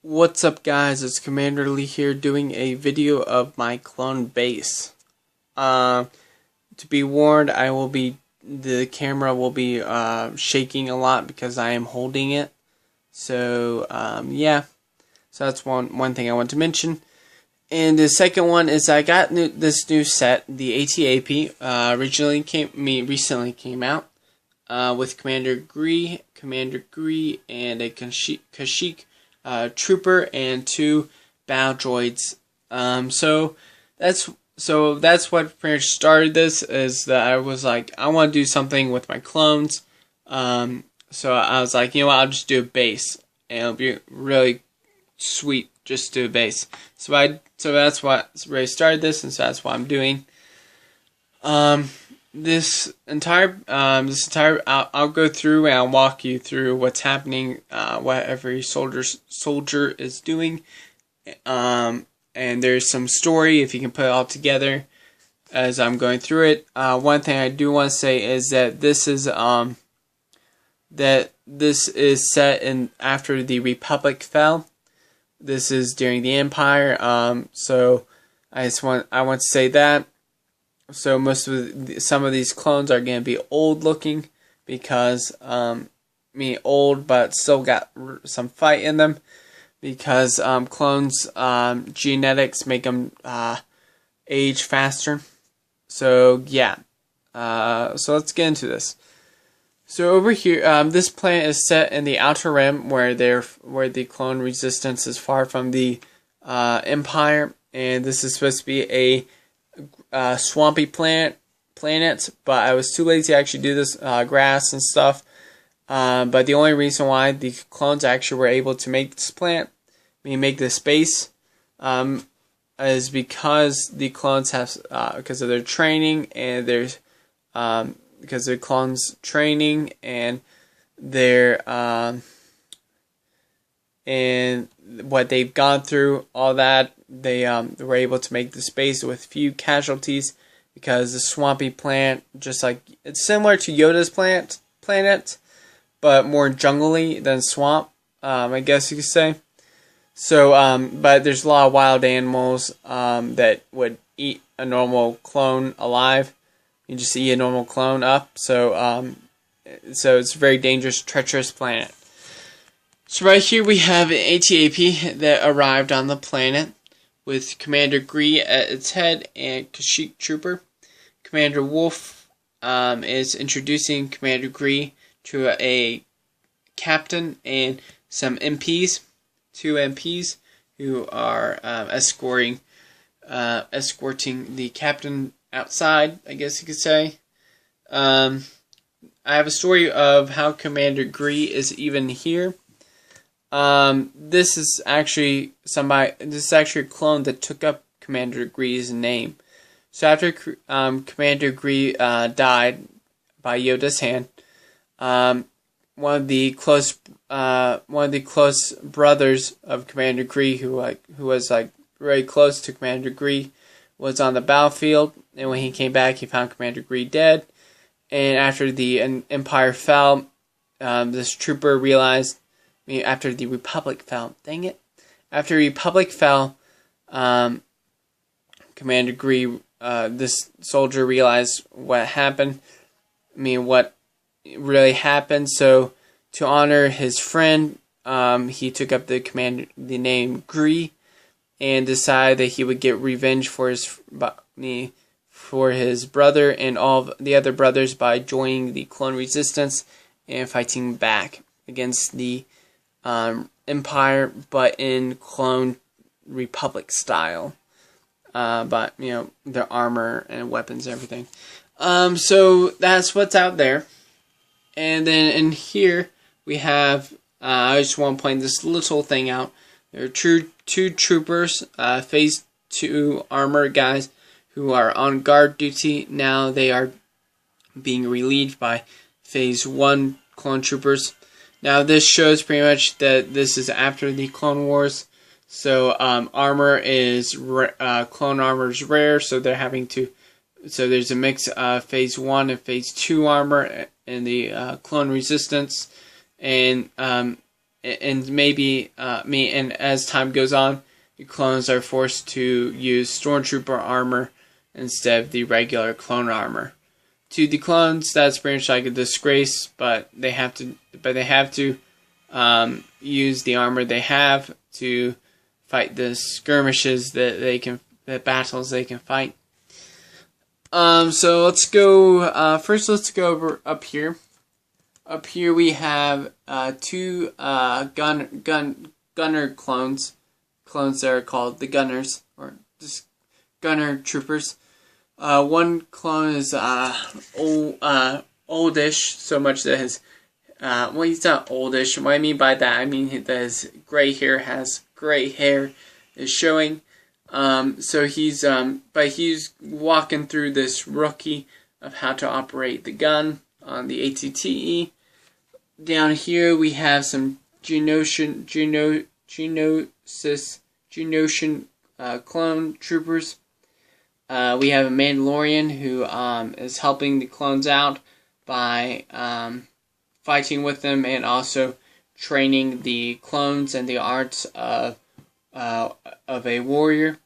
What's up, guys? It's Commander Lee here doing a video of my clone base. To be warned, the camera will be shaking a lot because I am holding it. So yeah, so that's one thing I want to mention. And the second one is I got this new set, the ATAP. Recently came out with Commander Gree, and a Kashyyyk trooper and 2 bow droids. So that's what pretty much started this. Is that I was like, I want to do something with my clones. So I was like, you know what, I'll just do a base, and it'll be really sweet just do a base. So that's what really started this, and so that's what I'm doing. I'll go through and I'll walk you through what's happening, what every soldier is doing, and there's some story if you can put it all together as I'm going through it. One thing I do want to say is that this is set in after the Republic fell. This is during the Empire, so I want to say that. So some of these clones are going to be old looking because old but still got some fight in them, because clones genetics make them age faster. So yeah, so let's get into this. So over here, this planet is set in the Outer Rim, where the clone resistance is far from the Empire, and this is supposed to be a swampy planet, but I was too lazy to actually do this, grass and stuff. But the only reason why the clones actually were able to make this planet, make this base, is because the clones have, because of their training and because their clones' training and their and what they've gone through, all that, they were able to make the space with few casualties, because the swampy planet, just like it's similar to Yoda's planet, but more jungly than swamp, I guess you could say. So, but there's a lot of wild animals that would eat a normal clone alive. You just eat a normal clone up, so it's a very dangerous, treacherous planet. So right here we have an ATAP that arrived on the planet with Commander Gree at its head and Kashyyyk trooper. Commander Wolf is introducing Commander Gree to a captain and some MPs, 2 MPs who are escorting the captain outside, I guess you could say. I have a story of how Commander Gree is even here. This is actually a clone that took up Commander Gree's name. So after Commander Gree died by Yoda's hand, one of the close brothers of Commander Gree, who was very close to Commander Gree, was on the battlefield, and when he came back, he found Commander Gree dead. And after the Empire fell, this trooper realized, after the Republic fell, after the Republic fell, Commander Gree, this soldier, realized what happened, what really happened. So to honor his friend, he took up the name Gree, and decided that he would get revenge for his brother and all the other brothers by joining the clone resistance and fighting back against the Empire, but in clone Republic style. But their armor and weapons and everything. So that's what's out there. And then in here we have, I just want to point this little thing out. There are 2 troopers, phase 2 armor guys, who are on guard duty. Now they are being relieved by phase 1 clone troopers. Now this shows pretty much that this is after the Clone Wars. So clone armor is rare, so they're having to. So there's a mix of phase 1 and phase 2 armor in the clone resistance, and and maybe and as time goes on, the clones are forced to use stormtrooper armor instead of the regular clone armor. To the clones, that's pretty much like a disgrace, but they have to use the armor they have to fight the skirmishes the battles they can fight. So let's go. First, let's go over up here. Up here we have two gunner clones. Clones that are called the gunners, or just gunner troopers. One clone is oldish, so much that his well, he's not oldish. What I mean by that, I mean that his gray hair is showing. So he's but he's walking through this rookie of how to operate the gun on the ATTE. Down here we have some Geonosian clone troopers. We have a Mandalorian who is helping the clones out by fighting with them and also training the clones and the arts of a warrior.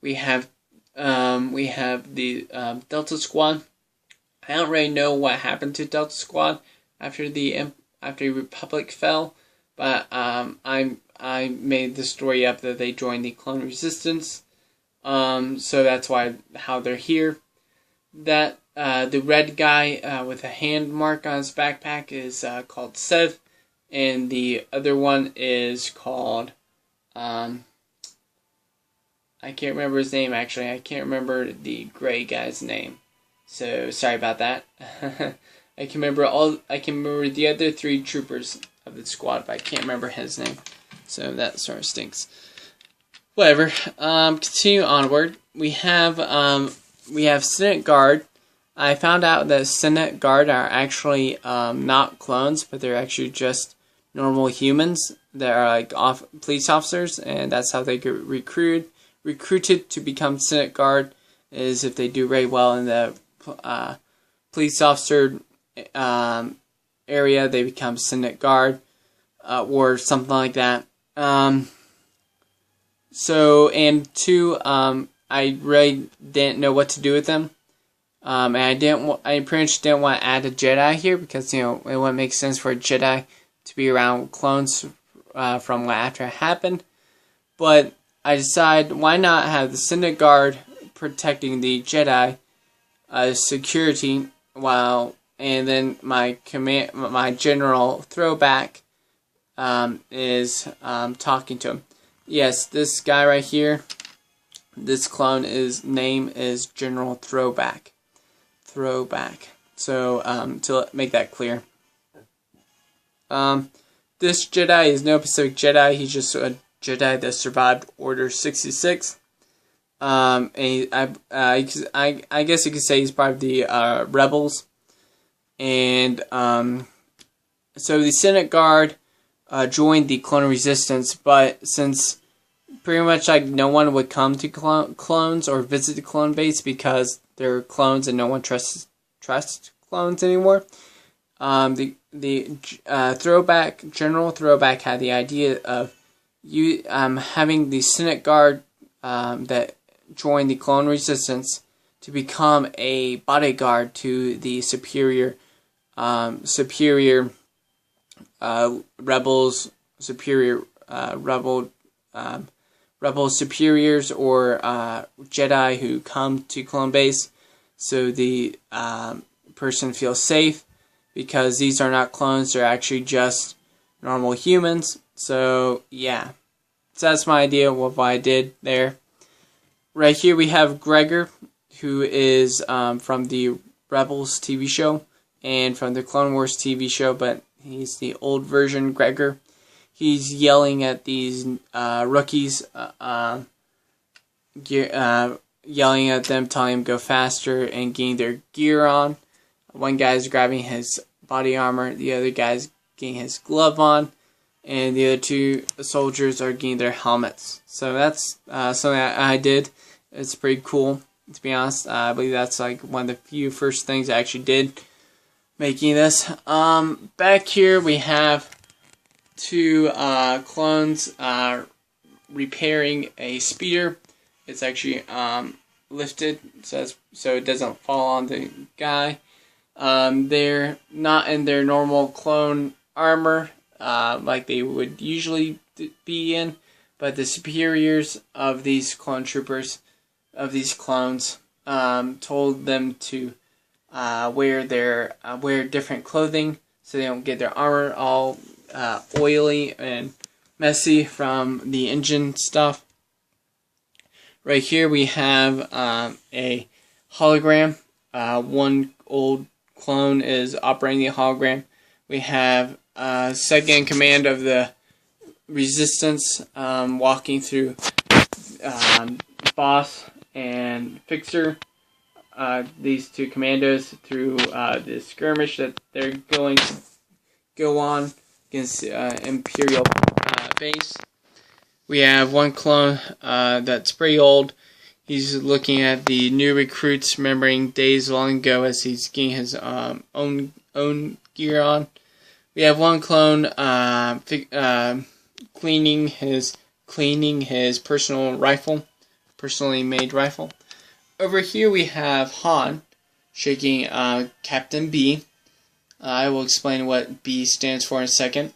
We have the Delta Squad. I don't really know what happened to Delta Squad after the Republic fell, but I made the story up that they joined the Clone Resistance. So that's how they're here. That the red guy with a hand mark on his backpack is called Sev, and the other one is called I can't remember his name actually. I can't remember the gray guy's name. So sorry about that. I can remember the other three troopers of the squad, but I can't remember his name. So that sort of stinks. Whatever. Continue onward. We have Senate Guard. I found out that Senate Guard are actually not clones, but they're actually just normal humans that are like police officers, and that's how they get recruited to become Senate Guard. Is if they do very well in the police officer area, they become Senate Guard or something like that. I really didn't know what to do with them. And I pretty much didn't want to add a Jedi here because, it wouldn't make sense for a Jedi to be around clones from what after it happened. But I decided, why not have the Senate Guard protecting the Jedi security and then my general throwback is talking to him. Yes, this guy right here, this clone name is General Throwback. So to make that clear, this Jedi is no Pacific Jedi. He's just a Jedi that survived Order 66. And I guess you could say he's part of the rebels. And so the Senate Guard joined the Clone Resistance, but since pretty much like no one would come to clones or visit the clone base because they're clones and no one trusts clones anymore, the General Throwback had the idea of having the Senate Guard that joined the Clone Resistance to become a bodyguard to the superior rebels, rebel superiors or Jedi who come to clone base, so the person feels safe because these are not clones; they're actually just normal humans. So yeah, so that's my idea of what I did there. Right here we have Gregor, who is from the Rebels TV show and from the Clone Wars TV show, but he's the old version Gregor. He's yelling at these rookies, yelling at them, telling them to go faster and getting their gear on. One guy's grabbing his body armor, the other guy's getting his glove on, and the other two soldiers are getting their helmets. So that's something I did. It's pretty cool, to be honest. I believe that's like one of the few first things I actually did making this. Back here we have two clones repairing a speeder. It's actually lifted so it doesn't fall on the guy. They're not in their normal clone armor like they would usually be in, but the superiors of these clone troopers, of these clones, told them to wear different clothing so they don't get their armor all oily and messy from the engine stuff. Right here we have a hologram. One old clone is operating the hologram. We have second in command of the resistance walking through Boss and Fixer, these two commandos, through the skirmish that they're going to go on against Imperial base. We have one clone that's pretty old. He's looking at the new recruits, remembering days long ago as he's getting his own gear on. We have one clone cleaning his personally made rifle. Over here we have Han shaking Captain B. I will explain what B stands for in a second.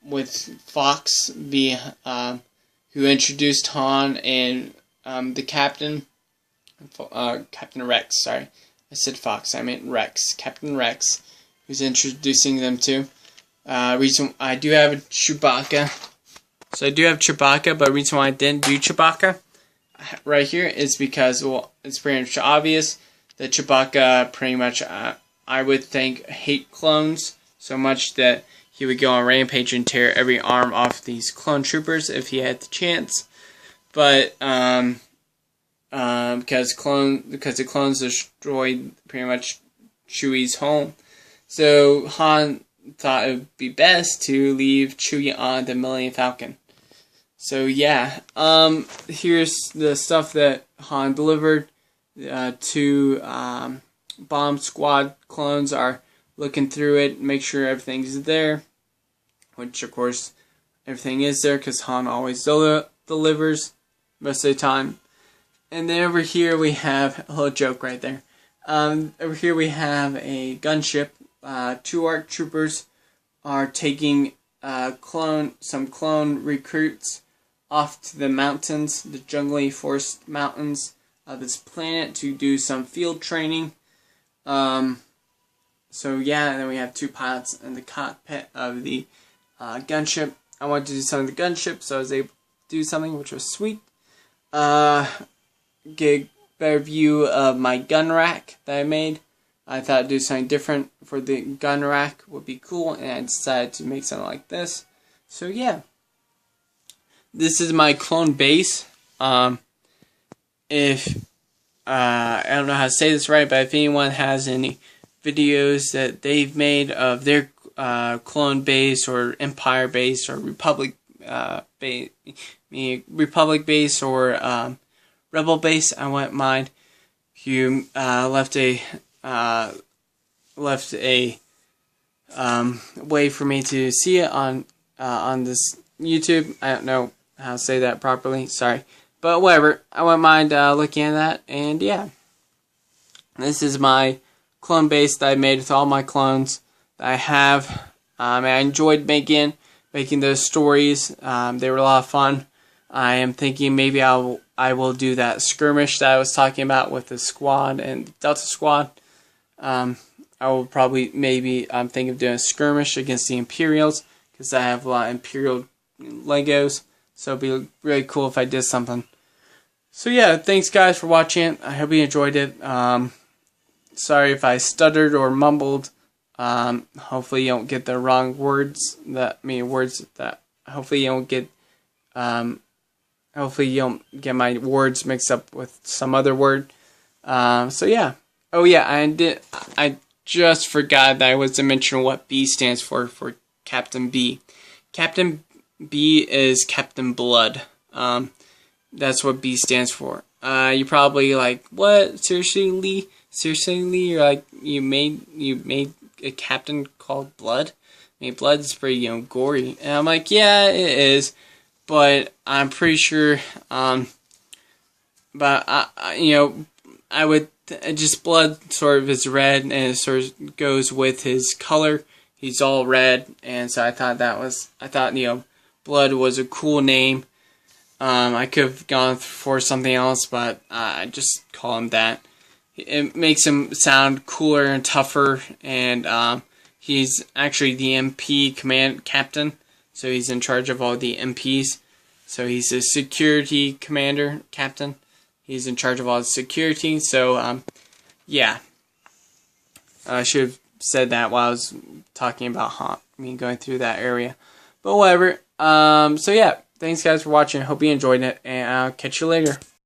With Fox B, who introduced Han and the captain, Captain Rex. Sorry, I said Fox. I meant Rex. Captain Rex, who's introducing them to. Reason I do have a Chewbacca. So I do have Chewbacca, but the reason why I didn't do Chewbacca right here is because, well, it's pretty much obvious that Chewbacca pretty much, I would think, hate clones so much that he would go on rampage and tear every arm off these clone troopers if he had the chance. But because the clones destroyed pretty much Chewie's home, so Han thought it would be best to leave Chewie on the Millennium Falcon. So yeah, here's the stuff that Han delivered. Two bomb squad clones are looking through it, make sure everything's there. Which, of course, everything is there because Han always delivers most of the time. And then over here we have a little joke right there. Over here we have a gunship. Two ARC troopers are taking some clone recruits off to the mountains, the jungly forest mountains of this planet to do some field training. So yeah, and then we have two pilots in the cockpit of the gunship. I wanted to do something with the gunship, so I was able to do something, which was sweet. Get a better view of my gun rack that I made. I thought do something different for the gun rack would be cool, and I decided to make something like this. So yeah, this is my clone base. If I don't know how to say this right, but if anyone has any videos that they've made of their clone base or Empire base or Republic base or Rebel base, I wouldn't mind if you left a way for me to see it on this YouTube. I don't know how to say that properly. Sorry, but whatever. I wouldn't mind looking at that. And yeah, this is my clone base that I made with all my clones that I have. I enjoyed making those stories. They were a lot of fun. I am thinking maybe I will do that skirmish that I was talking about with the squad and Delta Squad. I will probably I'm thinking of doing a skirmish against the Imperials because I have a lot of Imperial Legos. So it'd be really cool if I did something. So yeah, thanks guys for watching. I hope you enjoyed it. Sorry if I stuttered or mumbled. Hopefully you don't get the wrong words. Hopefully you don't get my words mixed up with some other word. So yeah. Oh yeah, I just forgot that I was to mention what B stands for Captain B. Captain B is Captain Blood. That's what B stands for. You're probably like, what? Seriously, Lee? Seriously, Lee? You're like, you made a captain called Blood? mean, blood is pretty, gory. And I'm like, yeah, it is, but I'm pretty sure, but I would just blood sort of is red, and it sort of goes with his color. He's all red, and so I thought blood was a cool name. I could have gone for something else, but I just call him that. It makes him sound cooler and tougher, and he's actually the MP command captain, so he's in charge of all the MPs. So he's a security commander captain. He's in charge of all the security. So yeah, I should have said that while I was talking about going through that area, but whatever. So yeah, thanks guys for watching. Hope you enjoyed it, and I'll catch you later.